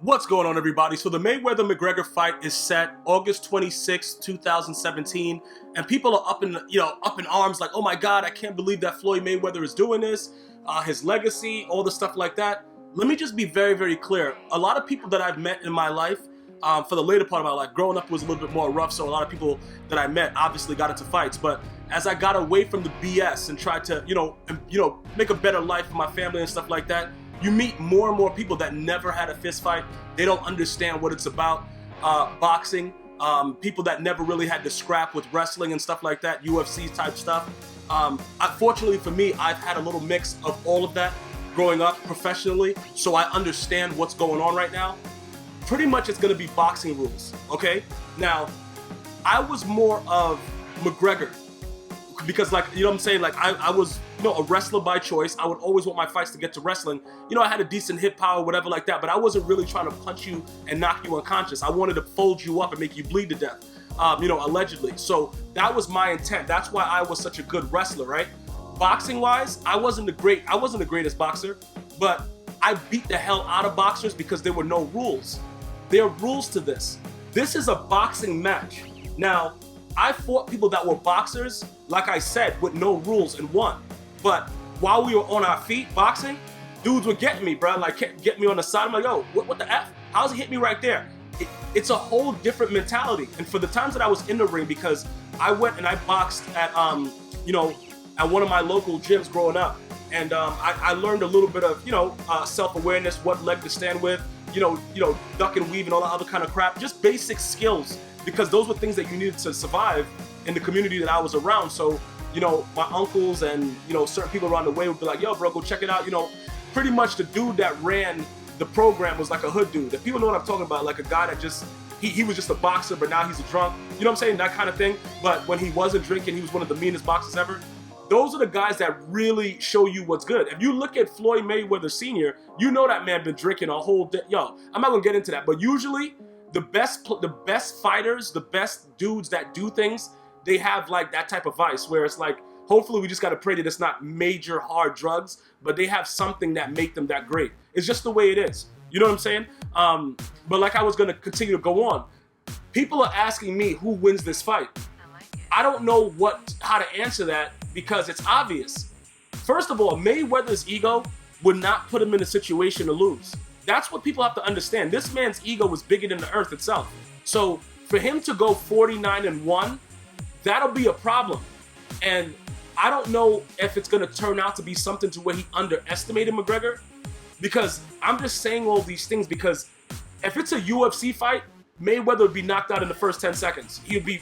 What's going on, everybody? So the MayWeather McGregor fight is set August 26, 2017, and people are up in arms like, oh my God, I can't believe that Floyd Mayweather is doing this, his legacy, all the stuff like that. Let me just be very, very clear. A lot of people that I've met in my life, for the later part of my life, growing up was a little bit more rough, so a lot of people that I met obviously got into fights, but as I got away from the BS and tried to, make a better life for my family and stuff like that, you meet more and more people that never had a fist fight. They don't understand what it's about. Boxing, people that never really had to scrap with wrestling and stuff like that, UFC type stuff. Fortunately for me, I've had a little mix of all of that growing up professionally, so I understand what's going on right now. Pretty much it's gonna be boxing rules, okay? Now, I was more of McGregor, because I was a wrestler by choice. I would always want my fights to get to wrestling. I had a decent hit power, whatever like that, but I wasn't really trying to punch you and knock you unconscious. I wanted to fold you up and make you bleed to death, allegedly. So that was my intent. That's why I was such a good wrestler, right? Boxing wise, I wasn't the greatest boxer, but I beat the hell out of boxers because there were no rules. There are rules to this. This is a boxing match. Now, I fought people that were boxers, like I said, with no rules and won. But while we were on our feet boxing, dudes were getting me, bro. Like, get me on the side. I'm like, yo, what the F? How's he hit me right there? It's a whole different mentality. And for the times that I was in the ring, because I went and I boxed at, at one of my local gyms growing up. And I learned a little bit of, self-awareness, what leg to stand with, duck and weave and all that other kind of crap. Just basic skills, because those were things that you needed to survive in the community that I was around. So, my uncles and, certain people around the way would be like, yo, bro, go check it out. Pretty much the dude that ran the program was like a hood dude. If people know what I'm talking about, like a guy that just, he was just a boxer, but now he's a drunk. You know what I'm saying? That kind of thing. But when he wasn't drinking, he was one of the meanest boxers ever. Those are the guys that really show you what's good. If you look at Floyd Mayweather Sr., you know that man been drinking a whole day. Yo, I'm not gonna get into that, but usually the best fighters, the best dudes that do things, they have like that type of vice where it's like, hopefully we just gotta pray that it's not major hard drugs, but they have something that make them that great. It's just the way it is. You know what I'm saying? But like I was gonna continue to go on. People are asking me who wins this fight. I don't know how to answer that because it's obvious. First of all, Mayweather's ego would not put him in a situation to lose. That's what people have to understand. This man's ego was bigger than the earth itself. So for him to go 49-1, that'll be a problem. And I don't know if it's gonna turn out to be something to where he underestimated McGregor, because I'm just saying all these things because if it's a UFC fight, Mayweather would be knocked out in the first 10 seconds. He'd be,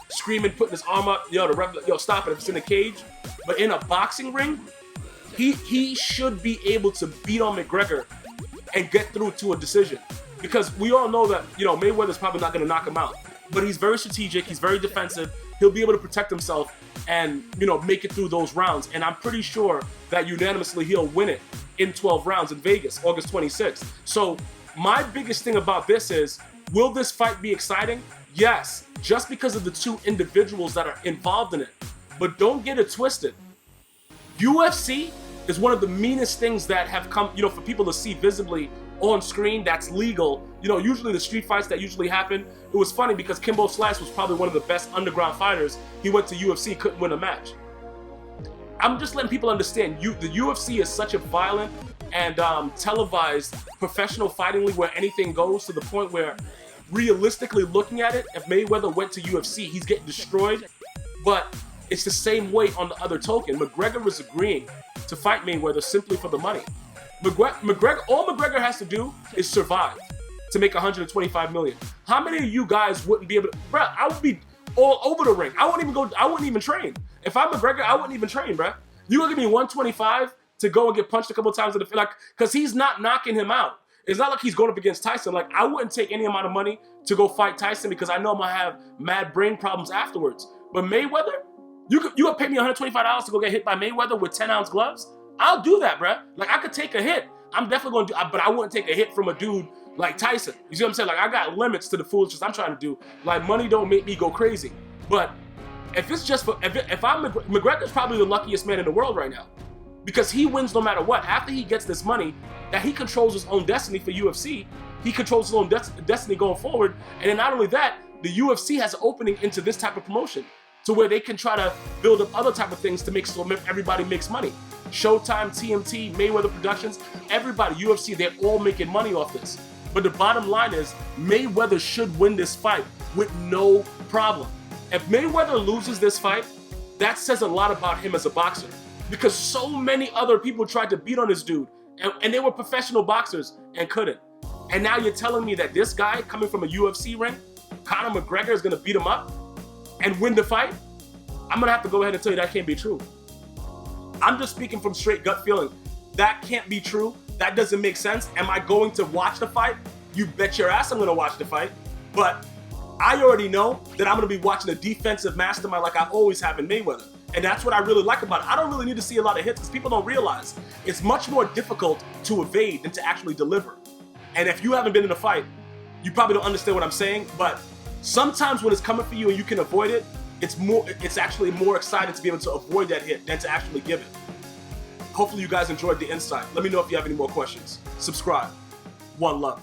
screaming, putting his arm up, stop it if it's in a cage. But in a boxing ring, he should be able to beat on McGregor and get through to a decision. Because we all know that, Mayweather's probably not going to knock him out. But he's very strategic, he's very defensive, he'll be able to protect himself and, make it through those rounds. And I'm pretty sure that unanimously he'll win it in 12 rounds in Vegas, August 26th. So my biggest thing about this is, will this fight be exciting? Yes, just because of the two individuals that are involved in it. But don't get it twisted. UFC is one of the meanest things that have come, for people to see visibly on screen that's legal. Usually the street fights that usually happen, it was funny because Kimbo Slice was probably one of the best underground fighters. He went to UFC, couldn't win a match. I'm just letting people understand, the UFC is such a violent and televised professional fighting league where anything goes, to the point where realistically looking at it, if Mayweather went to UFC, he's getting destroyed. But it's the same way on the other token. McGregor is agreeing to fight Mayweather simply for the money. All McGregor has to do is survive to make $125 million. How many of you guys wouldn't be able to, bro? I would be all over the ring. I wouldn't even train. If I'm McGregor, I wouldn't even train, bro. You gonna give me 125 to go and get punched a couple times in the face, because he's not knocking him out. It's not like he's going up against Tyson. Like, I wouldn't take any amount of money to go fight Tyson because I know I'm gonna have mad brain problems afterwards. But Mayweather, you gonna pay me $125 to go get hit by Mayweather with 10-ounce gloves? I'll do that, bruh. Like, I could take a hit. I'm definitely gonna do, but I wouldn't take a hit from a dude like Tyson. You see what I'm saying? Like, I got limits to the foolishness I'm trying to do. Like, money don't make me go crazy. But if it's just for, if I'm McGregor's probably the luckiest man in the world right now. Because he wins no matter what. After he gets this money, that he controls his own destiny for UFC, He controls his own destiny going forward. And then not only that, the UFC has an opening into this type of promotion to where they can try to build up other type of things to make sure everybody makes money. Showtime, TMT, Mayweather Productions, everybody, UFC, they're all making money off this. But the bottom line is Mayweather should win this fight with no problem. If Mayweather loses this fight, that says a lot about him as a boxer, because so many other people tried to beat on this dude and they were professional boxers and couldn't. And now you're telling me that this guy coming from a UFC ring, Conor McGregor, is gonna beat him up and win the fight? I'm gonna have to go ahead and tell you that can't be true. I'm just speaking from straight gut feeling. That can't be true. That doesn't make sense. Am I going to watch the fight? You bet your ass I'm gonna watch the fight. But I already know that I'm gonna be watching a defensive mastermind like I always have in Mayweather. And that's what I really like about it. I don't really need to see a lot of hits because people don't realize it's much more difficult to evade than to actually deliver. And if you haven't been in a fight, you probably don't understand what I'm saying, but sometimes when it's coming for you and you can avoid it, it's actually more exciting to be able to avoid that hit than to actually give it. Hopefully you guys enjoyed the insight. Let me know if you have any more questions. Subscribe. One love.